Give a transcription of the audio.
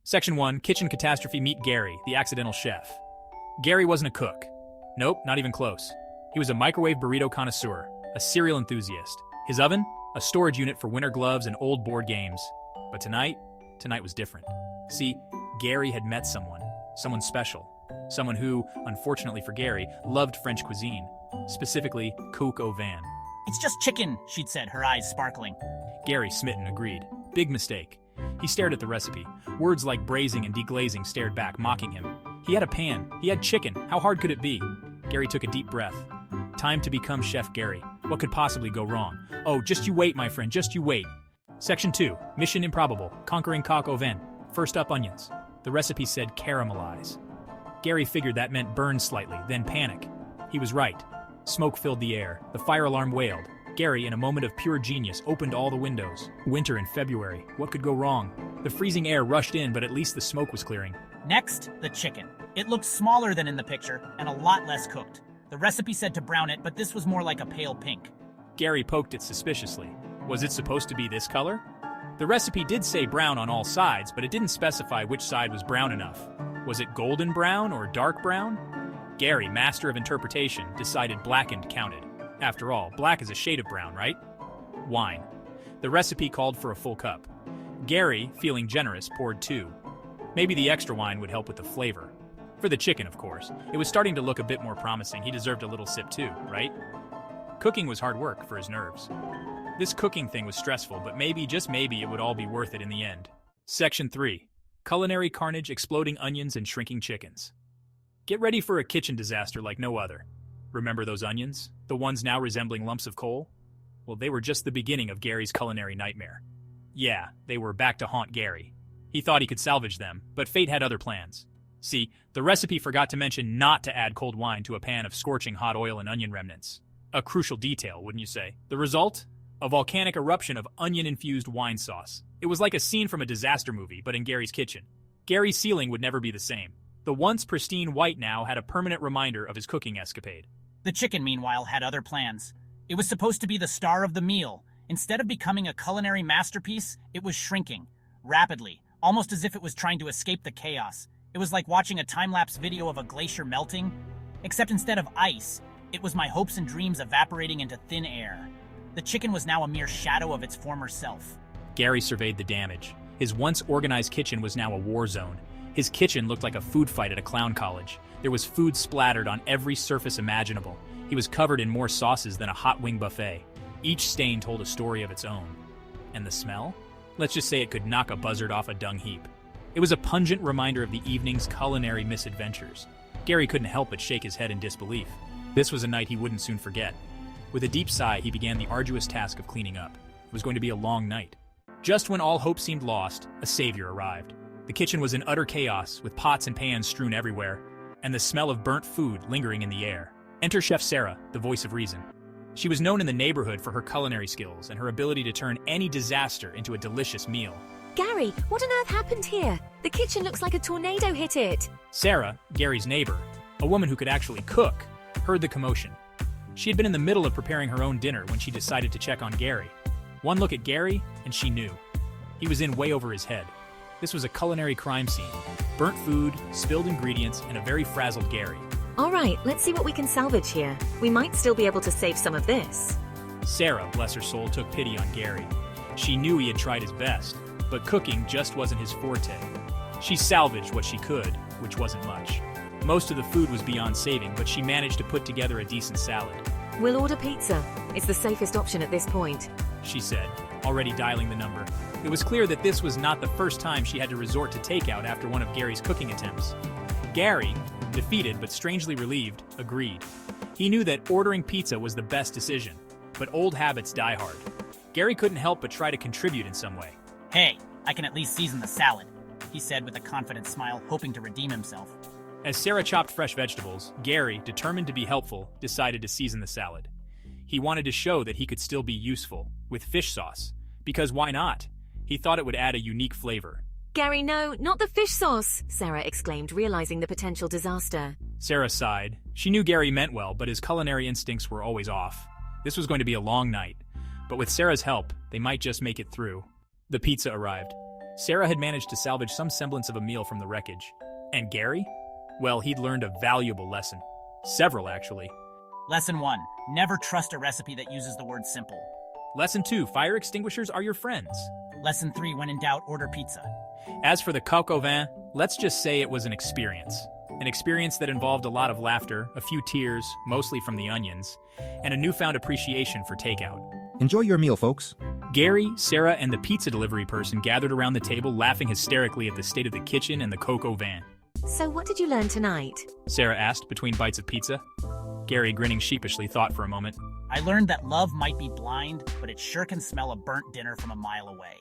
Section 1, Kitchen Catastrophe. Meet Gary, the accidental chef. Gary wasn't a cook. Nope, not even close. He was a microwave burrito connoisseur, a cereal enthusiast. His oven? A storage unit for winter gloves and old board games. But tonight was different. See, Gary had met someone special. Someone who, unfortunately for Gary, loved French cuisine, specifically coq au vin. It's just chicken, she'd said, her eyes sparkling. Gary, smitten, agreed. Big mistake. He stared at the recipe. Words like braising and deglazing stared back, mocking him. He had a pan. He had chicken. How hard could it be? Gary took a deep breath. Time to become Chef Gary. What could possibly go wrong? Oh, just you wait, my friend, just you wait. Section 2, Mission Improbable, Conquering Coq au vin. First up, onions. The recipe said caramelize. Gary figured that meant burn slightly, then panic. He was right. Smoke filled the air. The fire alarm wailed. Gary, in a moment of pure genius, opened all the windows. Winter in February. What could go wrong? The freezing air rushed in, but at least the smoke was clearing. Next, the chicken. It looked smaller than in the picture, and a lot less cooked. The recipe said to brown it, but this was more like a pale pink. Gary poked it suspiciously. Was it supposed to be this color? The recipe did say brown on all sides, but it didn't specify which side was brown enough. Was it golden brown or dark brown? Gary, master of interpretation, decided blackened counted. After all, black is a shade of brown, right? Wine. The recipe called for a full cup. Gary, feeling generous, poured 2. Maybe the extra wine would help with the flavor. For the chicken, of course. It was starting to look a bit more promising. He deserved a little sip too, right? Cooking was hard work for his nerves. This cooking thing was stressful, but maybe, just maybe, it would all be worth it in the end. Section 3. Culinary carnage, exploding onions, and shrinking chickens. Get ready for a kitchen disaster like no other. Remember those onions? The ones now resembling lumps of coal? Well, they were just the beginning of Gary's culinary nightmare. Yeah, they were back to haunt Gary. He thought he could salvage them, but fate had other plans. See, the recipe forgot to mention not to add cold wine to a pan of scorching hot oil and onion remnants. A crucial detail, wouldn't you say? The result? A volcanic eruption of onion-infused wine sauce. It was like a scene from a disaster movie, but in Gary's kitchen. Gary's ceiling would never be the same. The once pristine white now had a permanent reminder of his cooking escapade. The chicken, meanwhile, had other plans. It was supposed to be the star of the meal. Instead of becoming a culinary masterpiece, it was shrinking. Rapidly, almost as if it was trying to escape the chaos. It was like watching a time-lapse video of a glacier melting, except instead of ice, it was my hopes and dreams evaporating into thin air. The chicken was now a mere shadow of its former self. Gary surveyed the damage. His once organized kitchen was now a war zone. His kitchen looked like a food fight at a clown college. There was food splattered on every surface imaginable. He was covered in more sauces than a hot wing buffet. Each stain told a story of its own. And the smell? Let's just say it could knock a buzzard off a dung heap. It was a pungent reminder of the evening's culinary misadventures. Gary couldn't help but shake his head in disbelief. This was a night he wouldn't soon forget. With a deep sigh, he began the arduous task of cleaning up. It was going to be a long night. Just when all hope seemed lost, a savior arrived. The kitchen was in utter chaos, with pots and pans strewn everywhere, and the smell of burnt food lingering in the air. Enter Chef Sarah, the voice of reason. She was known in the neighborhood for her culinary skills and her ability to turn any disaster into a delicious meal. Gary, what on earth happened here? The kitchen looks like a tornado hit it. Sarah, Gary's neighbor, a woman who could actually cook, heard the commotion. She had been in the middle of preparing her own dinner when she decided to check on Gary. One look at Gary, and she knew. He was in way over his head. This was a culinary crime scene. Burnt food, spilled ingredients, and a very frazzled Gary. All right, let's see what we can salvage here. We might still be able to save some of this. Sarah, bless her soul, took pity on Gary. She knew he had tried his best, but cooking just wasn't his forte. She salvaged what she could, which wasn't much. Most of the food was beyond saving, but she managed to put together a decent salad. We'll order pizza. It's the safest option at this point, she said, already dialing the number. It was clear that this was not the first time she had to resort to takeout after one of Gary's cooking attempts. Gary, defeated but strangely relieved, agreed. He knew that ordering pizza was the best decision, but old habits die hard. Gary couldn't help but try to contribute in some way. Hey, I can at least season the salad, he said with a confident smile, hoping to redeem himself. As Sarah chopped fresh vegetables, Gary, determined to be helpful, decided to season the salad. He wanted to show that he could still be useful, with fish sauce. Because why not? He thought it would add a unique flavor. Gary, no, not the fish sauce, Sarah exclaimed, realizing the potential disaster. Sarah sighed. She knew Gary meant well, but his culinary instincts were always off. This was going to be a long night. But with Sarah's help, they might just make it through. The pizza arrived. Sarah had managed to salvage some semblance of a meal from the wreckage. And Gary? Well, he'd learned a valuable lesson. Several, actually. Lesson 1. Never trust a recipe that uses the word simple. Lesson 2. Fire extinguishers are your friends. Lesson 3. When in doubt, order pizza. As for the coq au vin, let's just say it was an experience. An experience that involved a lot of laughter, a few tears, mostly from the onions, and a newfound appreciation for takeout. Enjoy your meal, folks. Gary, Sarah, and the pizza delivery person gathered around the table laughing hysterically at the state of the kitchen and the coq au vin. So what did you learn tonight? Sarah asked between bites of pizza. Gary, grinning sheepishly, thought for a moment. I learned that love might be blind, but it sure can smell a burnt dinner from a mile away.